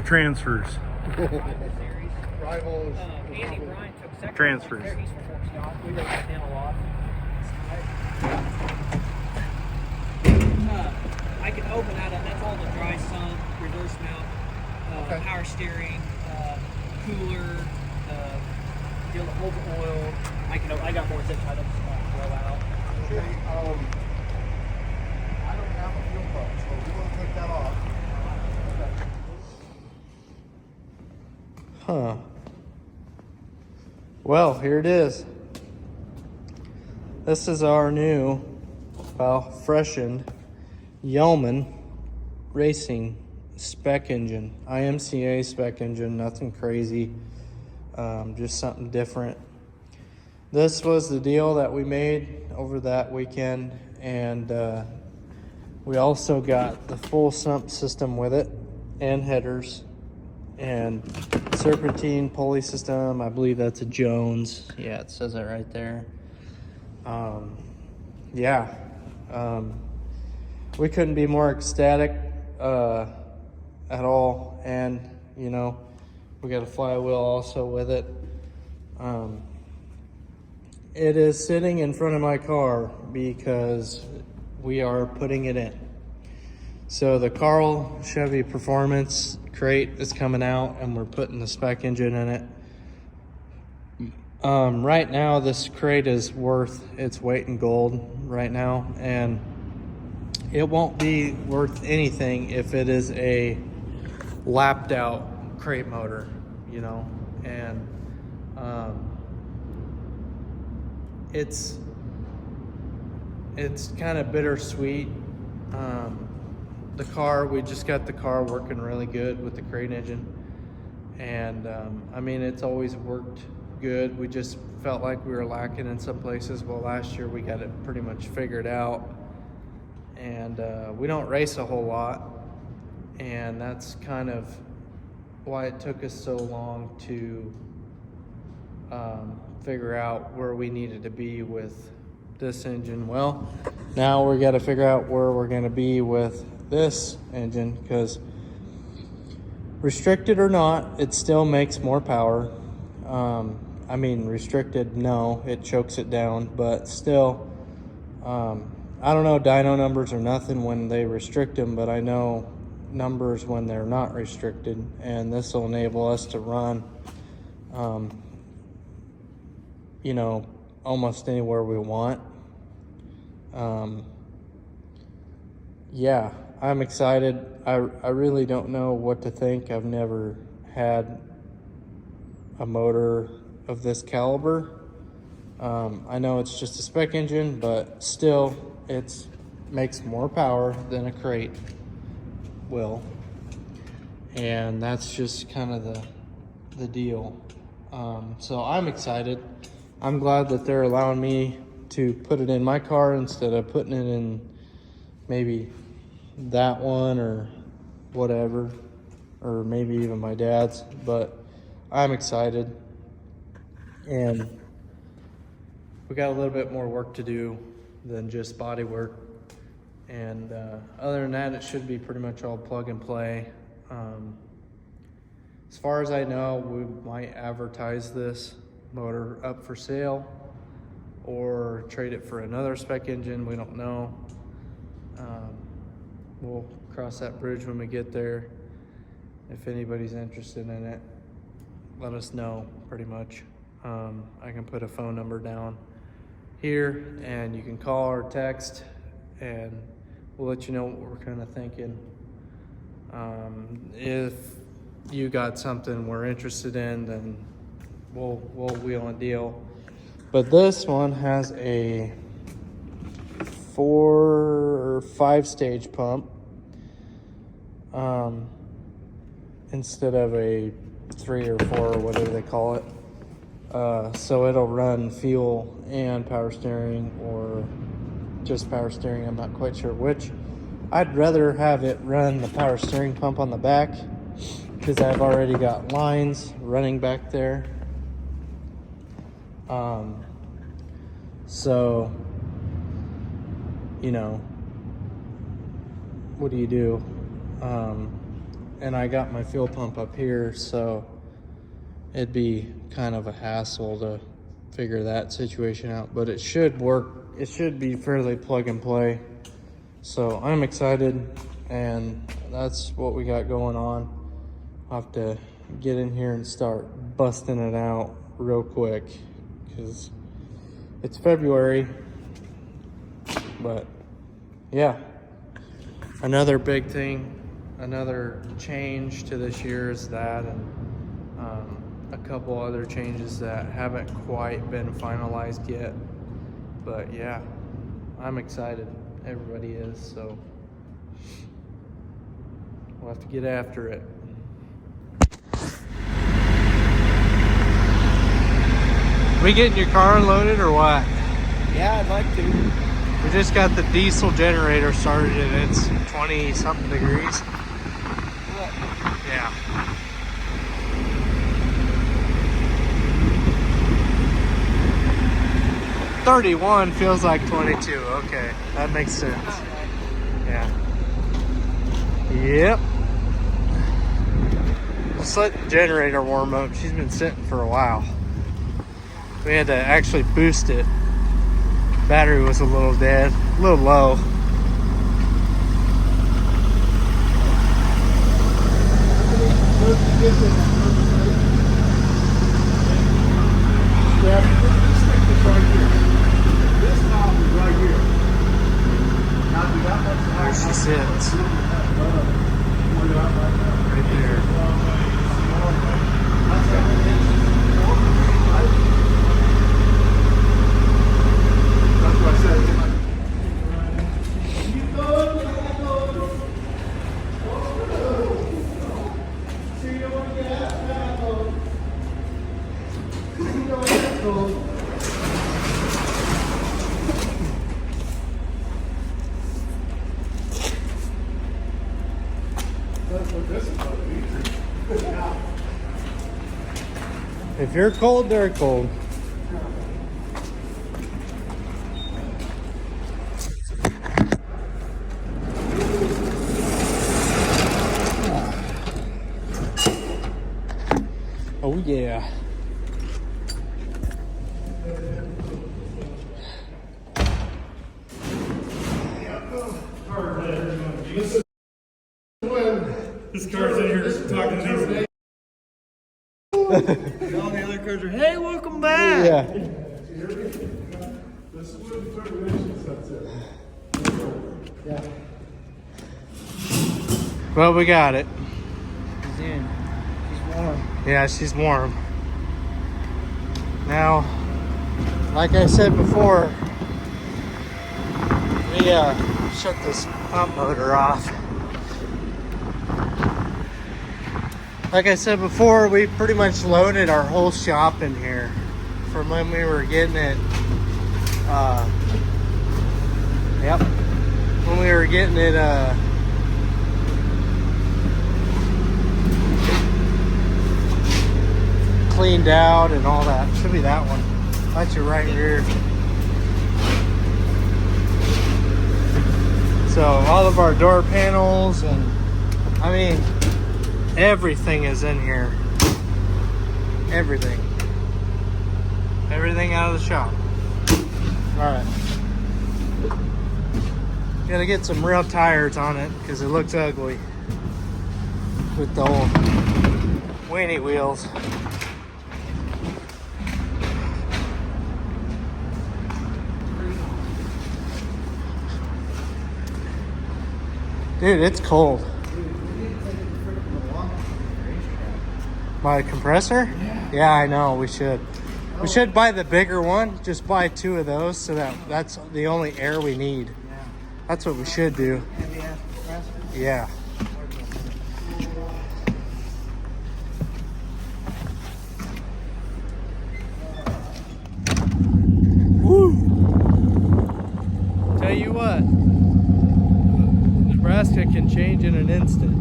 transfers. Rivals. Andy Bryant took second. Transfers. He's from Fort Scott. We raced with him a lot. I can open that up. That's all the dry sump, reverse mount, Okay. power steering, cooler, deal with hold the oil. I got more zips I don't throw out. Okay. I don't have a fuel pump, so we want to take that off. Huh. Well, here it is. This is our new, well, freshened Yeoman Racing spec engine. IMCA spec engine, nothing crazy, just something different. This was the deal that we made over that weekend, and we also got the full sump system with it, and headers, and serpentine pulley system. I believe that's a Jones. Yeah, it says it right there. We couldn't be more ecstatic at all, and you know, we got a flywheel also with it. It is sitting in front of my car because we are putting it in. So the Carl Chevy Performance crate is coming out, and we're putting the spec engine in it. Right now, this crate is worth its weight in gold right now, and it won't be worth anything if it is a lapped out crate motor, you know, and it's kind of bittersweet. We just got the car working really good with the crate engine, and I mean, it's always worked good. We just felt like we were lacking in some places. Well, last year we got it pretty much figured out, and we don't race a whole lot, and that's kind of why it took us so long to figure out where we needed to be with this engine. Well, now we got to figure out where we're going to be with this engine, because restricted or not, it still makes more power. I mean, restricted, no, it chokes it down, but still, I don't know dyno numbers or nothing when they restrict them, but I know numbers when they're not restricted, and this will enable us to run, you know, almost anywhere we want. Yeah, I'm excited. I really don't know what to think. I've never had a motor of this caliber. I know it's just a spec engine, but still, it makes more power than a crate will, and that's just kind of the deal. So I'm excited. I'm glad that they're allowing me to put it in my car instead of putting it in maybe that one or whatever, or maybe even my dad's, but I'm excited. And we got a little bit more work to do than just body work, and other than that, it should be pretty much all plug and play. As far as I know, we might advertise this motor up for sale or trade it for another spec engine. We don't know. We'll cross that bridge when we get there. If anybody's interested in it, let us know, pretty much. I can put a phone number down here, and you can call or text, and we'll let you know what we're kind of thinking. If you got something we're interested in, then we'll wheel and deal. But this one has a 4 or 5 stage pump instead of a 3 or 4 or whatever they call it. So it'll run fuel and power steering, or just power steering. I'm not quite sure which. I'd rather have it run the power steering pump on the back, because I've already got lines running back there. So, you know, what do? and I got my fuel pump up here, so it'd be kind of a hassle to figure that situation out, but it should work. It should be fairly plug and play. So I'm excited, and that's what we got going on. I'll have to get in here and start busting it out real quick because it's February. But yeah, another big thing, another change to this year is that, and a couple other changes that haven't quite been finalized yet. But yeah, I'm excited. Everybody is, so we'll have to get after it. We getting your car unloaded or what? Yeah, I'd like to. We just got the diesel generator started and it's 20 something degrees. What? Yeah. $31 feels like 22. Okay, that makes sense. Yeah. Yep. Just let the generator warm up. She's been sitting for a while. We had to actually boost it. Battery was a little dead, a little low. There she sits. Right there. That's what I said. If you're cold, they're cold. Oh yeah. This car's in here talking to these. All the other cars are, hey, welcome back. Yeah. This is where the termination sets in. Well, we got it. She's in. She's warm. Yeah, she's warm. Now, like I said before, we shut this pump motor off. Like I said before, we pretty much loaded our whole shop in here from when we were getting it. Yep. When we were getting it, cleaned out and all that. Should be that one. That's your right rear. So all of our door panels and, I mean, everything is in here. Everything. Everything out of the shop. Alright. Gotta get some real tires on it because it looks ugly with the old weenie wheels. Dude, it's cold. My compressor? Yeah, I know, we should. We should buy the bigger one. Just buy 2 of those so that's the only air we need. That's what we should do. Heavy ass compressor. Yeah. Woo! Tell you what, Nebraska can change in an instant.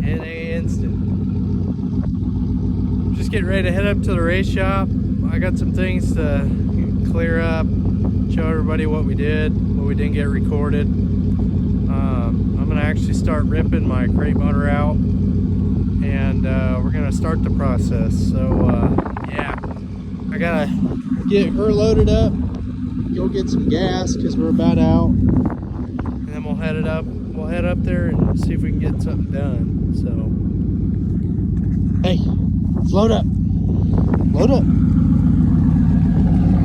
In a instant. Just getting ready to head up to the race shop. I got some things to clear up, show everybody what we did, what we didn't get recorded. I'm gonna actually start ripping my crate motor out, and we're gonna start the process. So yeah, I gotta get her loaded up, go get some gas because we're about out, and then we'll head it up. We'll head up there and see if we can get something done. So, hey, let's load up. Load up.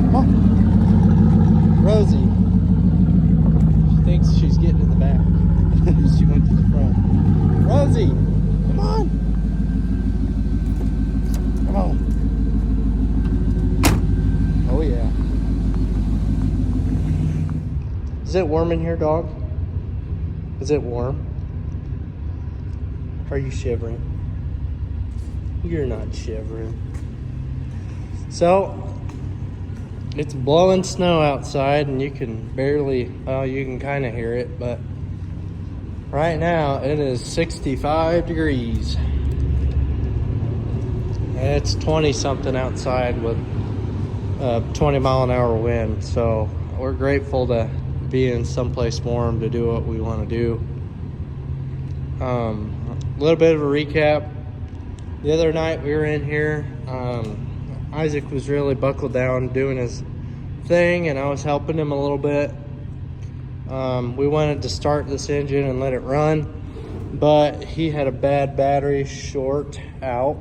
Come on. Rosie. She thinks she's getting in the back. She went to the front. Rosie, come on. Come on. Oh, yeah. Is it warm in here, dog? Is it warm? Are you shivering? You're not shivering. So, it's blowing snow outside, and you can barely, well, you can kind of hear it, but right now it is 65 degrees. And it's 20 something outside with a 20 mile an hour wind. So we're grateful to be in someplace warm to do what we want to do. A little bit of a recap. The other night we were in here. Isaac was really buckled down doing his thing, and I was helping him a little bit. We wanted to start this engine and let it run, but he had a bad battery short out,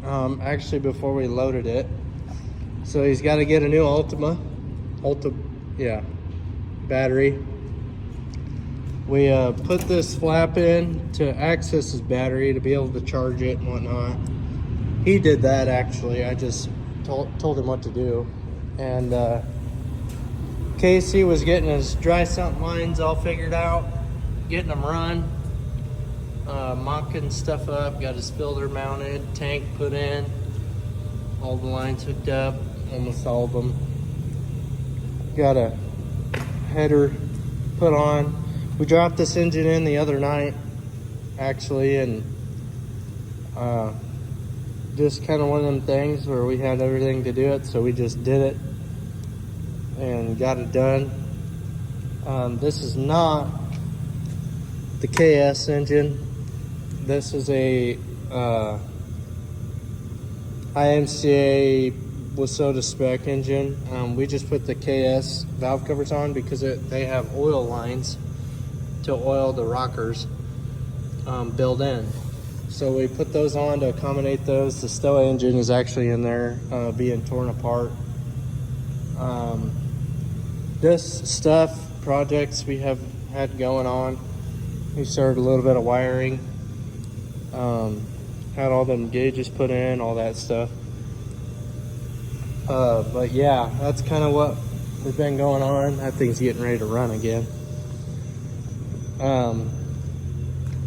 actually before we loaded it. So he's got to get a new battery. We put this flap in to access his battery to be able to charge it and whatnot. He did that actually. I just told him what to do. And Casey was getting his dry sump lines all figured out, getting them run, mocking stuff up, got his filter mounted, tank put in, all the lines hooked up, almost all of them. Got a header put on. We dropped this engine in the other night, actually, and just kind of one of them things where we had everything to do it, so we just did it and got it done. This is not the KS engine. This is a IMCA Wasota spec engine. We just put the KS valve covers on because they have oil lines to oil the rockers built in. So we put those on to accommodate those. The Stella engine is actually in there being torn apart. This stuff, projects we have had going on. We started a little bit of wiring. Had all them gauges put in, all that stuff. But yeah, that's kind of what has been going on. That thing's getting ready to run again.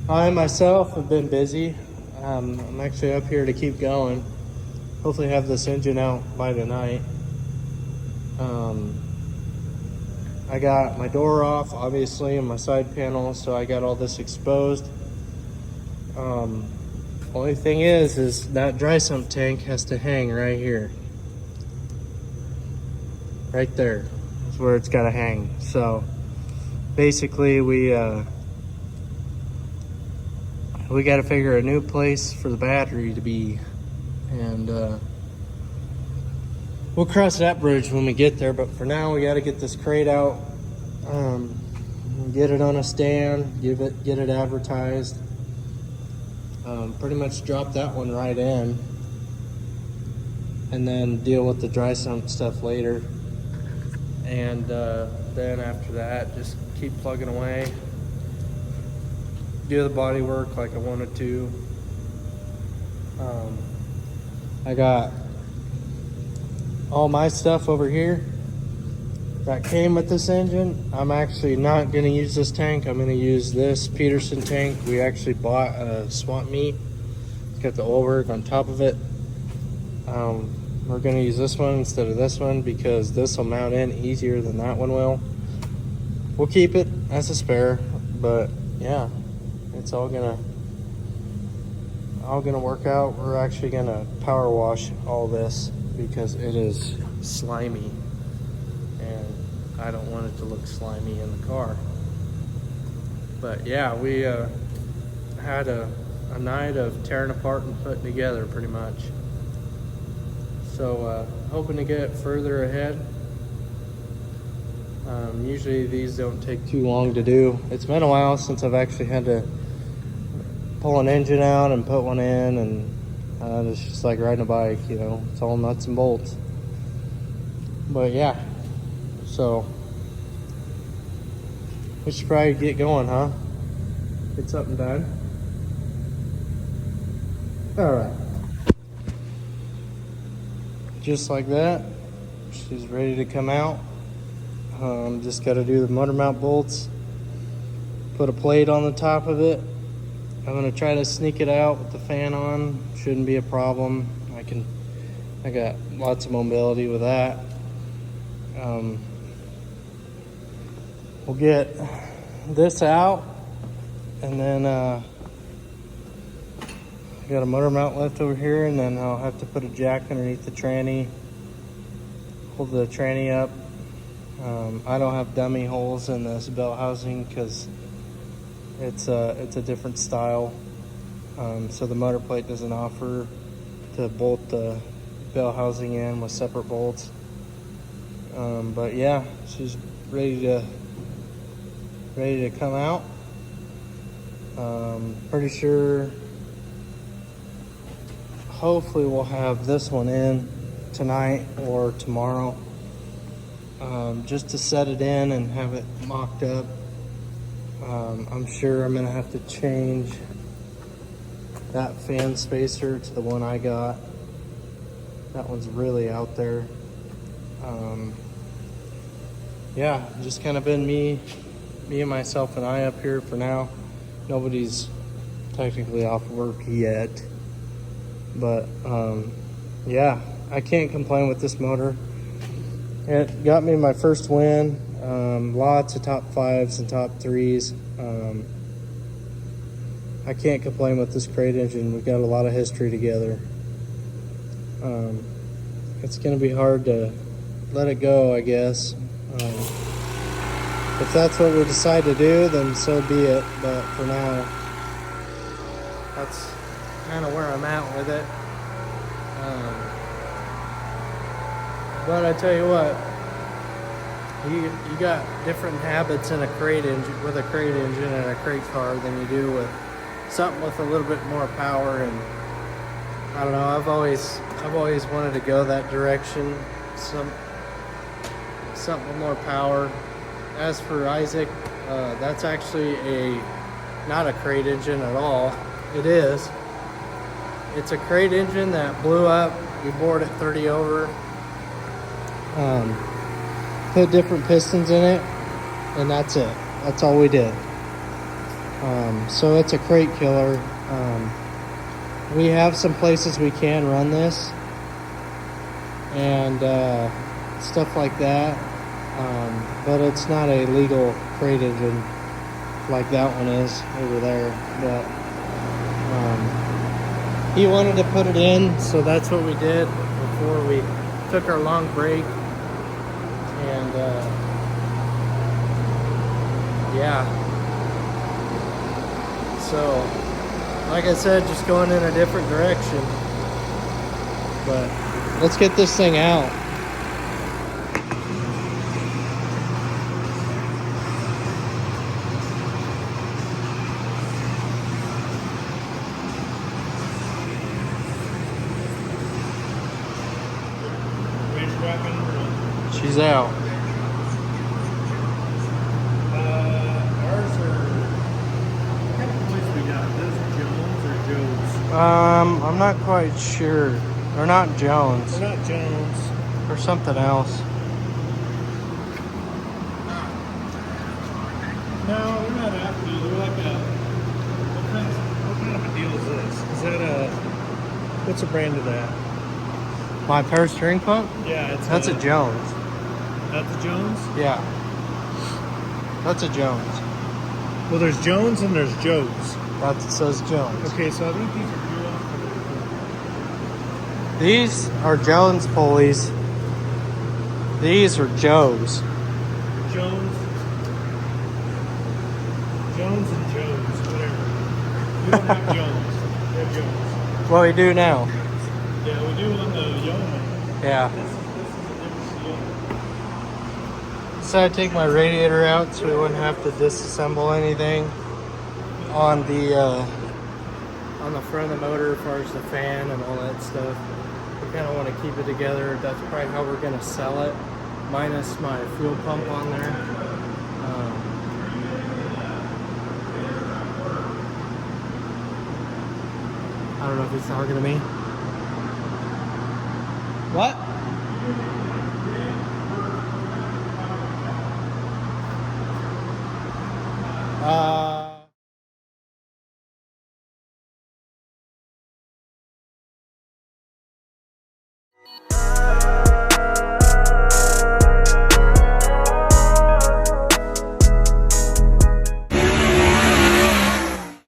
I myself have been busy. I'm actually up here to keep going. Hopefully have this engine out by tonight. I got my door off, obviously, and my side panel, so I got all this exposed. Only thing is that dry sump tank has to hang right here. Right there. That's where it's got to hang. So basically we got to figure a new place for the battery to be, and we'll cross that bridge when we get there. But for now, we got to get this crate out, get it on a stand, get it advertised. Pretty much drop that one right in, and then deal with the dry sump stuff later. And then after that, just keep plugging away. Do the body work like I wanted to. I got all my stuff over here that came with this engine. I'm actually not going to use this tank. I'm going to use this Peterson tank. We actually bought a swamp meat. It's got the oil work on top of it. We're going to use this one instead of this one because this will mount in easier than that one will. We'll keep it as a spare, but yeah, it's all gonna work out. We're actually gonna power wash all this because it is slimy, and I don't want it to look slimy in the car. But yeah, we had a night of tearing apart and putting together pretty much. So hoping to get further ahead. Usually these don't take too long to do. It's been a while since I've actually had to pull an engine out and put one in, and it's just like riding a bike, you know, it's all nuts and bolts. But yeah, so we should probably get going, huh? Get something done. All right. Just like that, she's ready to come out. Just got to do the motor mount bolts, put a plate on the top of it. I'm gonna try to sneak it out with the fan on. Shouldn't be a problem. I got lots of mobility with that. We'll get this out, and then I got a motor mount left over here, and then I'll have to put a jack underneath the tranny, hold the tranny up. I don't have dummy holes in this belt housing because it's a different style. So the motor plate doesn't offer to bolt the belt housing in with separate bolts. But yeah, she's ready to come out. Pretty sure hopefully we'll have this one in tonight or tomorrow, just to set it in and have it mocked up. I'm sure I'm gonna have to change that fan spacer to the one I got. That one's really out there. Yeah, just kind of been me and myself and I up here for now. Nobody's technically off work yet, but yeah, I can't complain with this motor. It got me my first win. Lots of top 5s and top 3s. I can't complain with this crate engine. We've got a lot of history together. It's going to be hard to let it go, I guess. If that's what we decide to do, then so be it. But for now, that's kind of where I'm at with it. But I tell you what, you got different habits in a crate engine, with a crate engine and a crate car, than you do with something with a little bit more power. And I don't know, I've always wanted to go that direction, something with more power. As for Isaac, that's actually not a crate engine at all. It is. It's a crate engine that blew up. We bored it 30 over. Put different pistons in it, and that's it. That's all we did. So it's a crate killer. We have some places we can run this and stuff like that, but it's not a legal crate engine like that one is over there. But he wanted to put it in, so that's what we did before we took our long break. And yeah, so like I said, just going in a different direction. But let's get this thing out. She's out. Ours are, what kind of boys we got? Those Jones or Joes? I'm not quite sure. They're not Jones. They're not Jones. Or something else. No, they're not after you. They're like what kind of a deal is this? Is that what's the brand of that? My power steering pump? Yeah, That's a Jones. That's a Jones? Yeah. That's a Jones. Well, there's Jones and there's Joes. That says Jones. Okay, so I think these are These are Jones pulleys. These are Joes. Jones. Jones and Jones, whatever. We don't have Jones. We have Jones. What we do now. Yeah, we do on the Yeoman. Yeah. This is a different deal. So I take my radiator out so we wouldn't have to disassemble anything on the front of the motor as far as the fan and all that stuff. We kind of want to keep it together. That's probably how we're going to sell it, minus my fuel pump on there. I don't know if he's talking to me. What?